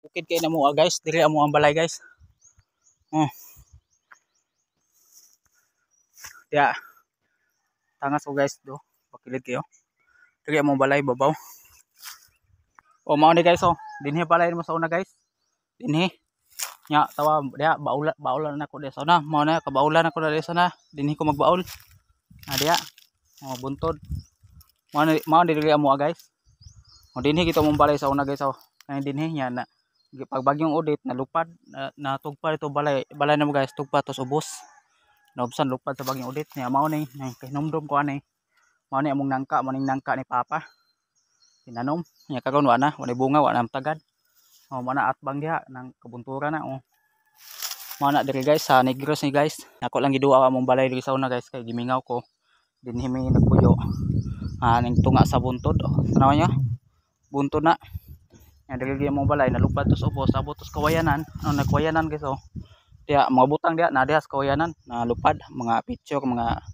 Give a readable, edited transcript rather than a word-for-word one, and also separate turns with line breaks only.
Bukid kay namo guys, diri amo ang balay guys. Oh. Ya. Tangas ko guys do. Pakilid kayo. Diri amo balay babaw. O mao ni guys oh. Dinhi balay mo sa una guys. Dinhi. Nya tawa diha baulan na ko diha sa una. Mao na kabaulan ako diha sa una. Dinhi ko magbaul. Diha. Oh buntod. Mao diri amo guys. O dinhi kita mong balay sa una guys oh. Kay dinhi nya na pag bagyong udit nalupad na tugpa ito balay na mo guys, tugpa tos ubos. Naubsan lupad sa bagyong udit nya mao ni hinumdum ko ani. Mao ni among nangka, maning nangka ni papa. Tinanom nya kagon wa na bunga wa na tagad. Oh mana atbang diha nang kabunturan na oh. Mao na diri guys sa Negros ni guys. Ako lang giduwa among balay diri sa una guys kay gimingaw ko. Dinhi mi nagpuyo. Ning tunga sa buntod oh. Tanaw nya. Buntod na. Yang dili mo balay nalupad tos ubos abot tos kawayanan nagkawayanan guys oh. Diya mga butang diya na diha sa kawayanan nalupad mga picture mga